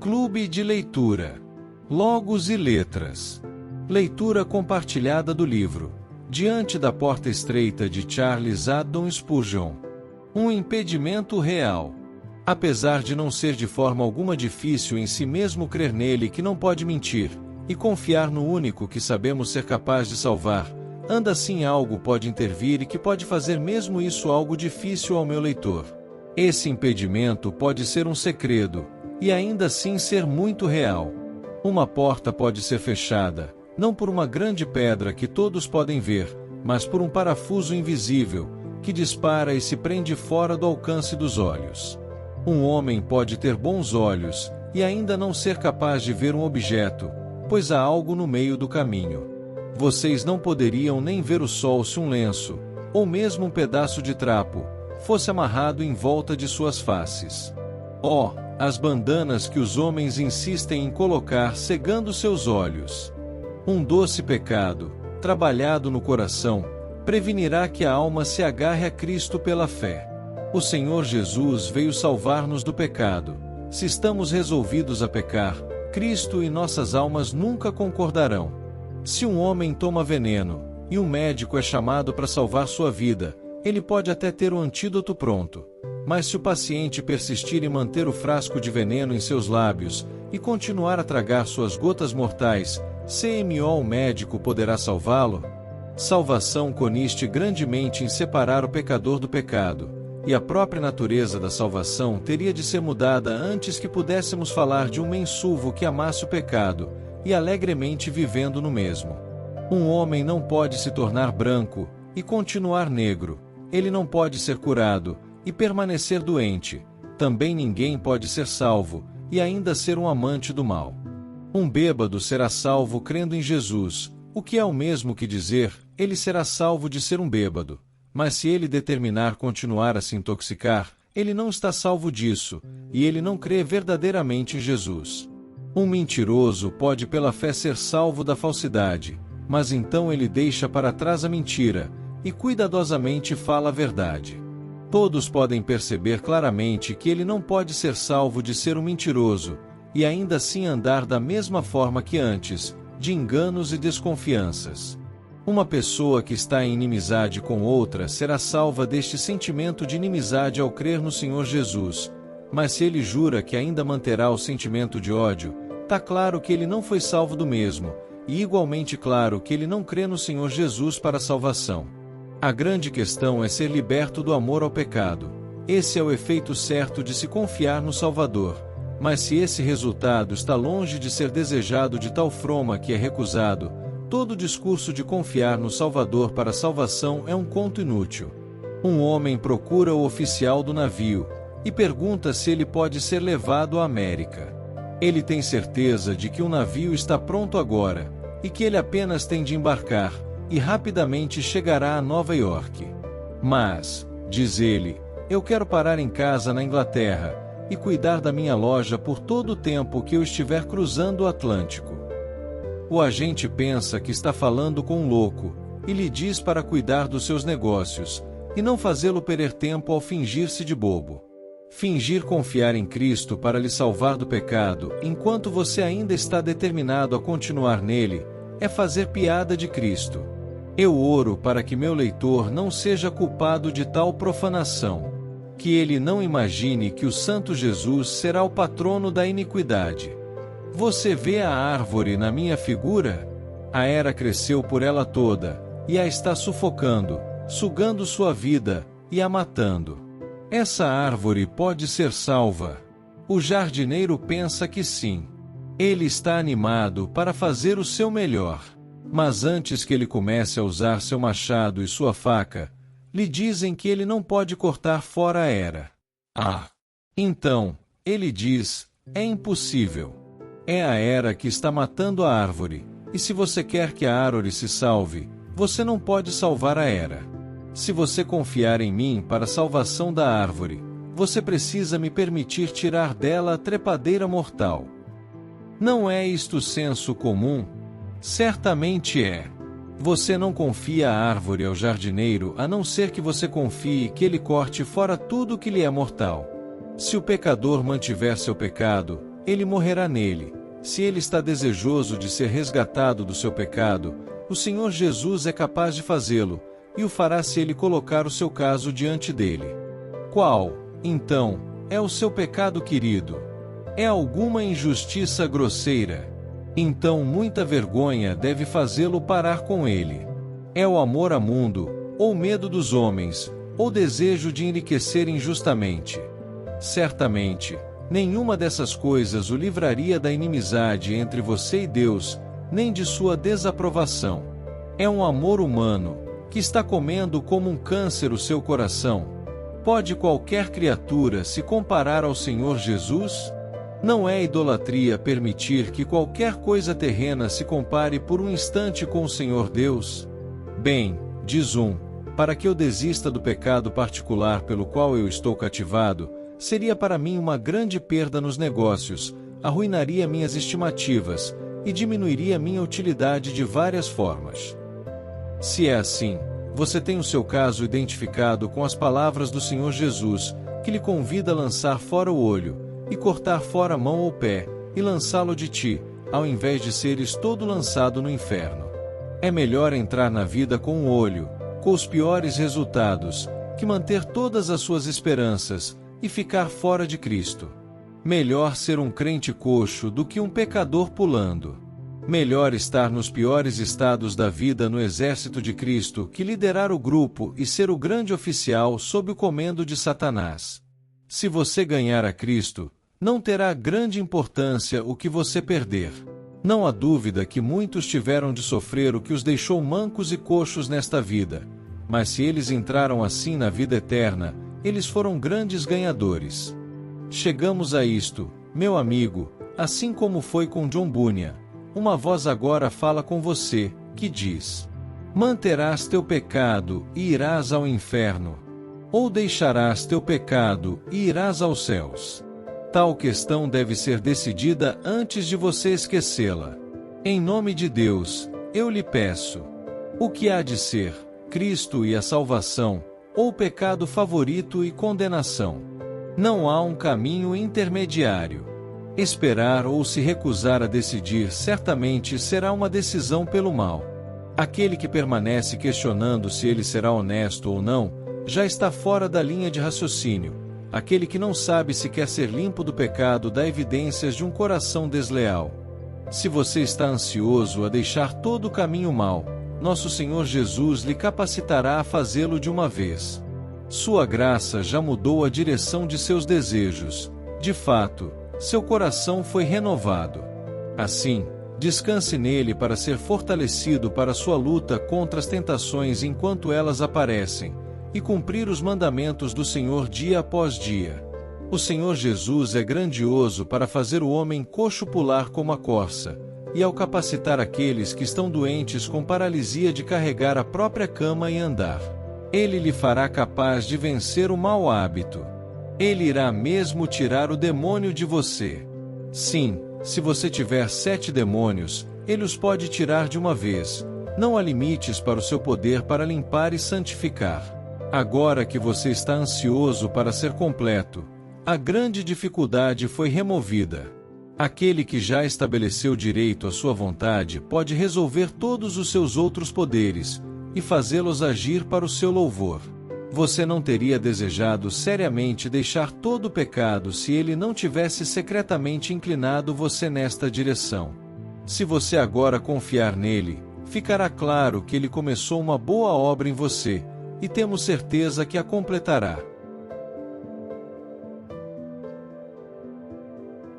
Clube de Leitura. Logos e Letras. Leitura compartilhada do livro Diante da Porta Estreita de Charles Haddon Spurgeon. Um impedimento real. Apesar de não ser de forma alguma difícil em si mesmo crer nele que não pode mentir, e confiar no único que sabemos ser capaz de salvar, ainda assim algo pode intervir e que pode fazer mesmo isso algo difícil ao meu leitor. Esse impedimento pode ser um segredo, e ainda assim ser muito real. Uma porta pode ser fechada, não por uma grande pedra que todos podem ver, mas por um parafuso invisível, que dispara e se prende fora do alcance dos olhos. Um homem pode ter bons olhos, e ainda não ser capaz de ver um objeto, pois há algo no meio do caminho. Vocês não poderiam nem ver o sol se um lenço, ou mesmo um pedaço de trapo, fosse amarrado em volta de suas faces. Oh, as bandanas que os homens insistem em colocar cegando seus olhos. Um doce pecado, trabalhado no coração, prevenirá que a alma se agarre a Cristo pela fé. O Senhor Jesus veio salvar-nos do pecado. Se estamos resolvidos a pecar, Cristo e nossas almas nunca concordarão. Se um homem toma veneno, e um médico é chamado para salvar sua vida, ele pode até ter o antídoto pronto. Mas se o paciente persistir em manter o frasco de veneno em seus lábios, e continuar a tragar suas gotas mortais, CMO o médico poderá salvá-lo? Salvação consiste grandemente em separar o pecador do pecado, e a própria natureza da salvação teria de ser mudada antes que pudéssemos falar de um mensuvo que amasse o pecado, e alegremente vivendo no mesmo. Um homem não pode se tornar branco, e continuar negro. Ele não pode ser curado, e permanecer doente. Também ninguém pode ser salvo, e ainda ser um amante do mal. Um bêbado será salvo crendo em Jesus, o que é o mesmo que dizer, ele será salvo de ser um bêbado. Mas se ele determinar continuar a se intoxicar, ele não está salvo disso, e ele não crê verdadeiramente em Jesus. Um mentiroso pode pela fé ser salvo da falsidade, mas então ele deixa para trás a mentira, e cuidadosamente fala a verdade. Todos podem perceber claramente que ele não pode ser salvo de ser um mentiroso, e ainda assim andar da mesma forma que antes, de enganos e desconfianças. Uma pessoa que está em inimizade com outra será salva deste sentimento de inimizade ao crer no Senhor Jesus, mas se ele jura que ainda manterá o sentimento de ódio, está claro que ele não foi salvo do mesmo, e igualmente claro que ele não crê no Senhor Jesus para a salvação. A grande questão é ser liberto do amor ao pecado. Esse é o efeito certo de se confiar no Salvador. Mas se esse resultado está longe de ser desejado de tal forma que é recusado, todo discurso de confiar no Salvador para a salvação é um conto inútil. Um homem procura o oficial do navio, e pergunta se ele pode ser levado à América. Ele tem certeza de que o navio está pronto agora, e que ele apenas tem de embarcar, e rapidamente chegará a Nova York. Mas, diz ele, eu quero parar em casa na Inglaterra, e cuidar da minha loja por todo o tempo que eu estiver cruzando o Atlântico. O agente pensa que está falando com um louco, e lhe diz para cuidar dos seus negócios, e não fazê-lo perder tempo ao fingir-se de bobo. Fingir confiar em Cristo para lhe salvar do pecado, enquanto você ainda está determinado a continuar nele, é fazer piada de Cristo. Eu oro para que meu leitor não seja culpado de tal profanação. Que ele não imagine que o Santo Jesus será o patrono da iniquidade. Você vê a árvore na minha figura? A era cresceu por ela toda, e a está sufocando, sugando sua vida, e a matando. Essa árvore pode ser salva. O jardineiro pensa que sim. Ele está animado para fazer o seu melhor. Mas antes que ele comece a usar seu machado e sua faca, lhe dizem que ele não pode cortar fora a era. Então, ele diz, é impossível. É a era que está matando a árvore, e se você quer que a árvore se salve, você não pode salvar a era. Se você confiar em mim para a salvação da árvore, você precisa me permitir tirar dela a trepadeira mortal. Não é isto senso comum? Certamente é. Você não confia a árvore ao jardineiro a não ser que você confie que ele corte fora tudo que lhe é mortal. Se o pecador mantiver seu pecado, ele morrerá nele. Se ele está desejoso de ser resgatado do seu pecado, o Senhor Jesus é capaz de fazê-lo, e o fará se ele colocar o seu caso diante dele. Qual, então, é o seu pecado querido? É alguma injustiça grosseira? Então muita vergonha deve fazê-lo parar com ele. É o amor ao mundo, ou medo dos homens, ou desejo de enriquecer injustamente? Certamente, nenhuma dessas coisas o livraria da inimizade entre você e Deus, nem de sua desaprovação. É um amor humano, que está comendo como um câncer o seu coração. Pode qualquer criatura se comparar ao Senhor Jesus? Não é idolatria permitir que qualquer coisa terrena se compare por um instante com o Senhor Deus? Bem, diz um, para que eu desista do pecado particular pelo qual eu estou cativado, seria para mim uma grande perda nos negócios, arruinaria minhas estimativas, e diminuiria minha utilidade de várias formas. Se é assim, você tem o seu caso identificado com as palavras do Senhor Jesus, que lhe convida a lançar fora o olho, e cortar fora a mão ou pé, e lançá-lo de ti, ao invés de seres todo lançado no inferno. É melhor entrar na vida com um olho, com os piores resultados, que manter todas as suas esperanças, e ficar fora de Cristo. Melhor ser um crente coxo do que um pecador pulando. Melhor estar nos piores estados da vida no exército de Cristo que liderar o grupo e ser o grande oficial sob o comando de Satanás. Se você ganhar a Cristo, não terá grande importância o que você perder. Não há dúvida que muitos tiveram de sofrer o que os deixou mancos e coxos nesta vida, mas se eles entraram assim na vida eterna, eles foram grandes ganhadores. Chegamos a isto, meu amigo, assim como foi com John Bunyan. Uma voz agora fala com você, que diz: manterás teu pecado e irás ao inferno, ou deixarás teu pecado e irás aos céus. Tal questão deve ser decidida antes de você esquecê-la. Em nome de Deus, eu lhe peço: o que há de ser, Cristo e a salvação, ou pecado favorito e condenação? Não há um caminho intermediário. Esperar ou se recusar a decidir certamente será uma decisão pelo mal. Aquele que permanece questionando se ele será honesto ou não, já está fora da linha de raciocínio. Aquele que não sabe se quer ser limpo do pecado dá evidências de um coração desleal. Se você está ansioso a deixar todo o caminho mau, nosso Senhor Jesus lhe capacitará a fazê-lo de uma vez. Sua graça já mudou a direção de seus desejos. De fato, seu coração foi renovado. Assim, descanse nele para ser fortalecido para sua luta contra as tentações enquanto elas aparecem, e cumprir os mandamentos do Senhor dia após dia. O Senhor Jesus é grandioso para fazer o homem coxo pular como a corça, e ao capacitar aqueles que estão doentes com paralisia de carregar a própria cama e andar. Ele lhe fará capaz de vencer o mau hábito. Ele irá mesmo tirar o demônio de você. Sim, se você tiver 7 demônios, ele os pode tirar de uma vez. Não há limites para o seu poder para limpar e santificar. Agora que você está ansioso para ser completo, a grande dificuldade foi removida. Aquele que já estabeleceu direito à sua vontade pode resolver todos os seus outros poderes, e fazê-los agir para o seu louvor. Você não teria desejado seriamente deixar todo o pecado se ele não tivesse secretamente inclinado você nesta direção. Se você agora confiar nele, ficará claro que ele começou uma boa obra em você, e temos certeza que a completará.